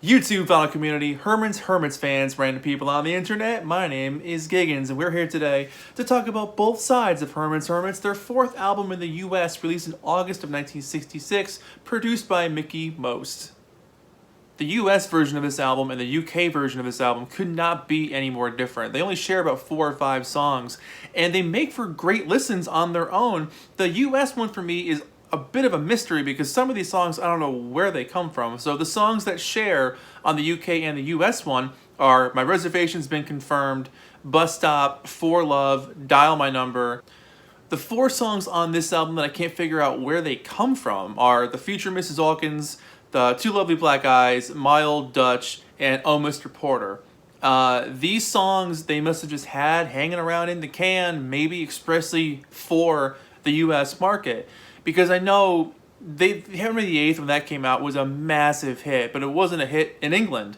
YouTube fellow community, Hermits fans, random people on the internet, my name is Giggens, and we're here today to talk about both sides of Hermits, their fourth album in the US, released in August of 1966, produced by Mickey Most. The US version of this album and the UK version of this album could not be any more different. They only share about 4 or 5 songs, and they make for great listens on their own. The US one for me is a bit of a mystery because some of these songs, I don't know where they come from. So the songs that share on the UK and the US one are My Reservation's Been Confirmed, Bus Stop, For Love, Dial My Number. The 4 songs on this album that I can't figure out where they come from are The Future Mrs. Alkins, The Two Lovely Black Eyes, My Old Dutch, and Oh Mr. Porter. These songs they must have just had hanging around in the can, maybe expressly for the US market. Because I know Henry VIII, when that came out, was a massive hit, but it wasn't a hit in England.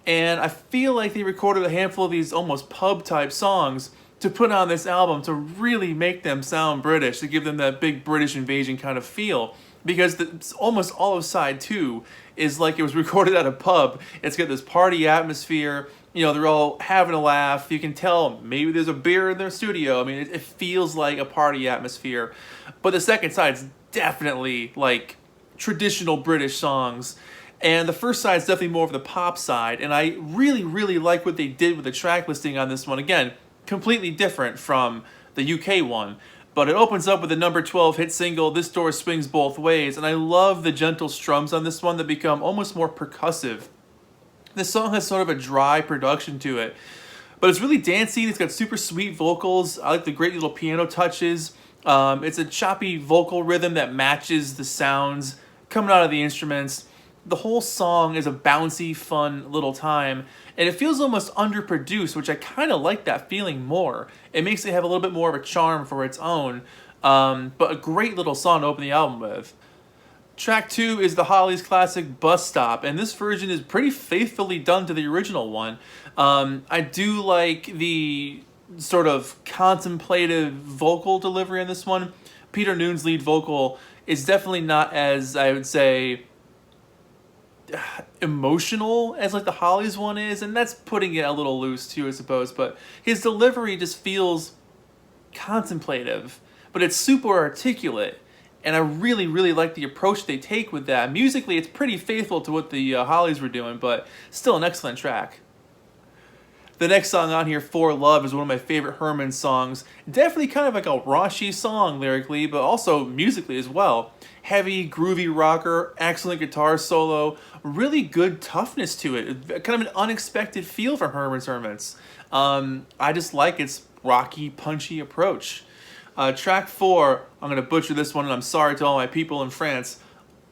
And I feel like they recorded a handful of these almost pub-type songs to put on this album to really make them sound British, to give them that big British invasion kind of feel. Because almost all of side 2 is like it was recorded at a pub. It's got this party atmosphere. You know, they're all having a laugh. You can tell maybe there's a beer in their studio. I mean, it feels like a party atmosphere. But the second side's definitely like traditional British songs. And the first side's definitely more of the pop side. And I really, really like what they did with the track listing on this one. Again, completely different from the UK one. But it opens up with the number 12 hit single, This Door Swings Both Ways. And I love the gentle strums on this one that become almost more percussive. This song has sort of a dry production to it, but it's really dancey. It's got super sweet vocals. I like the great little piano touches. It's a choppy vocal rhythm that matches the sounds coming out of the instruments. The whole song is a bouncy, fun little time, and it feels almost underproduced, which I kind of like that feeling more. It makes it have a little bit more of a charm for its own, but a great little song to open the album with. Track 2 is the Hollies' classic Bus Stop, and this version is pretty faithfully done to the original one. I do like the sort of contemplative vocal delivery on this one. Peter Noon's lead vocal is definitely not as, I would say, emotional as like the Hollies one is, and that's putting it a little loose too, I suppose, but his delivery just feels contemplative, but it's super articulate. And I really, really like the approach they take with that. Musically, it's pretty faithful to what the Hollies were doing, but still an excellent track. The next song on here, For Love, is one of my favorite Herman songs. Definitely kind of like a raunchy song lyrically, but also musically as well. Heavy, groovy rocker, excellent guitar solo, really good toughness to it. Kind of an unexpected feel from Hermits. I just like its rocky, punchy approach. Track 4, I'm going to butcher this one, and I'm sorry to all my people in France.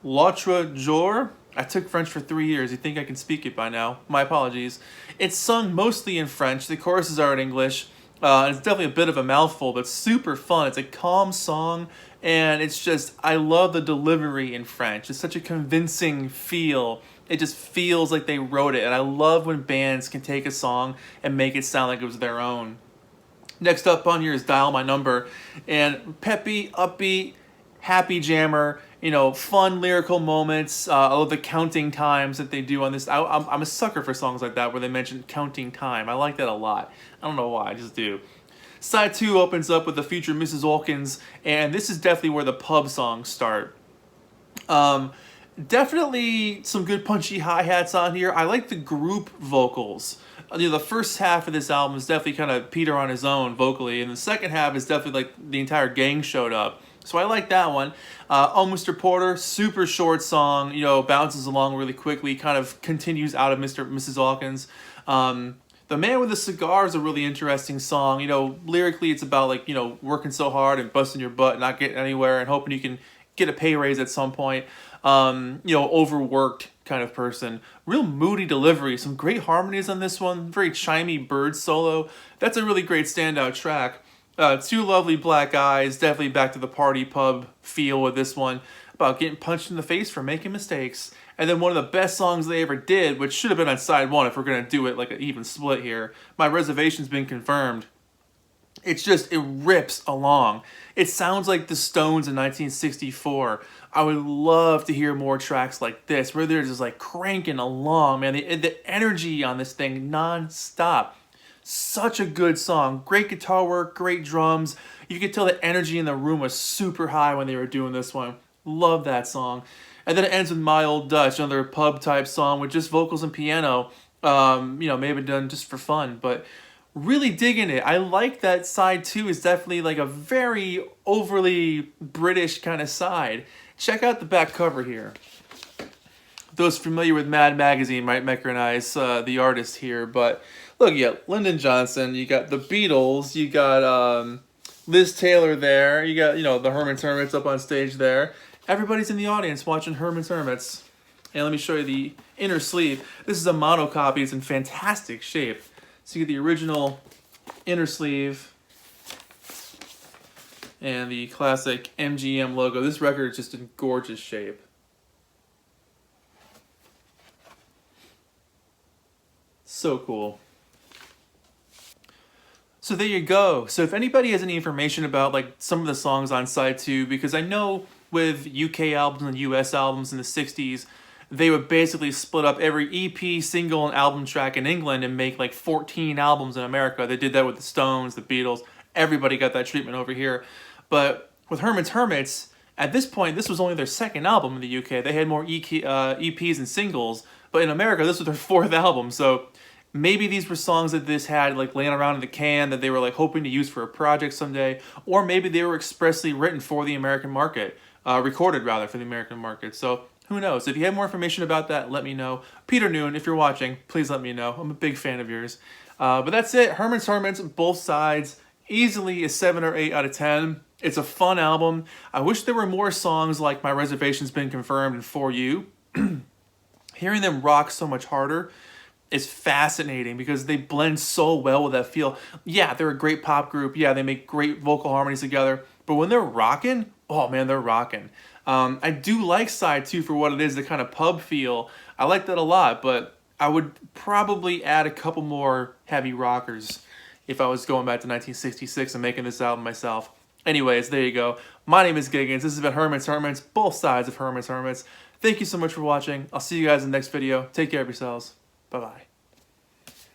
L'autre jour. I took French for 3 years. You think I can speak it by now. My apologies. It's sung mostly in French. The choruses are in English. It's definitely a bit of a mouthful, but super fun. It's a calm song, and it's just, I love the delivery in French. It's such a convincing feel. It just feels like they wrote it, and I love when bands can take a song and make it sound like it was their own. Next up on here is Dial My Number, and peppy, upbeat, happy jammer, you know, fun lyrical moments. I love the counting times that they do on this. I'm a sucker for songs like that where they mention counting time. I like that a lot. I don't know why, I just do. Side 2 opens up with The Future Mrs. Alkins, and this is definitely where the pub songs start. Definitely some good punchy hi-hats on here. I like the group vocals. You know, the first half of this album is definitely kind of Peter on his own vocally, and the second half is definitely like the entire gang showed up. So I like that one. Oh Mr. Porter, super short song, you know, bounces along really quickly, kind of continues out of Mrs. Alkins. The Man with the Cigar is a really interesting song. You know, lyrically it's about like, you know, working so hard and busting your butt, not getting anywhere, and hoping you can get a pay raise at some point. You know, overworked kind of person. Real moody delivery. Some great harmonies on this one. Very chimey bird solo. That's a really great standout track. Two Lovely Black Eyes. Definitely back to the party pub feel with this one. About getting punched in the face for making mistakes. And then one of the best songs they ever did, which should have been on side 1 if we're going to do it like an even split here. My Reservation's Been Confirmed. It rips along. It sounds like the Stones in 1964. I would love to hear more tracks like this, where they're just like cranking along, man. The energy on this thing non-stop. Such a good song. Great guitar work, great drums. You could tell the energy in the room was super high when they were doing this one. Love that song. And then it ends with My Old Dutch, another pub type song with just vocals and piano. Maybe done just for fun, but really digging it. I like that side too. Is definitely like a very overly British kind of side. Check out the back cover here. Those familiar with Mad Magazine might recognize the artist here, but look, you got Lyndon Johnson, you got the Beatles, you got Liz Taylor there, you got the Hermits up on stage there. Everybody's in the audience watching Hermits. And let me show you the inner sleeve. This is a monocopy. It's in fantastic shape. So you get the original inner sleeve and the classic MGM logo. This record is just in gorgeous shape. So cool. So there you go. So if anybody has any information about like some of the songs on side 2, because I know with UK albums and US albums in the 60s, they would basically split up every EP, single, and album track in England and make like 14 albums in America. They did that with the Stones, the Beatles. Everybody got that treatment over here. But with Hermits, at this point, this was only their second album in the UK. They had more EPs and singles, but in America, this was their 4th album. So maybe these were songs that this had like laying around in the can that they were like hoping to use for a project someday, or maybe they were expressly written for the American market, recorded rather for the American market. So who knows? If you have more information about that, let me know. Peter Noon, if you're watching, please let me know. I'm a big fan of yours. But that's it. Hermits, both sides. Easily a 7 or 8 out of 10. It's a fun album. I wish there were more songs like My Reservation's Been Confirmed and For You. Hearing them rock so much harder is fascinating because they blend so well with that feel. Yeah, they're a great pop group. Yeah, they make great vocal harmonies together. But when they're rocking, oh man, they're rocking. I do like side 2 for what it is, the kind of pub feel. I like that a lot, but I would probably add a couple more heavy rockers if I was going back to 1966 and making this album myself. Anyways, there you go. My name is Giggens. This has been Hermits, both sides of Hermits. Thank you so much for watching. I'll see you guys in the next video. Take care of yourselves. Bye-bye.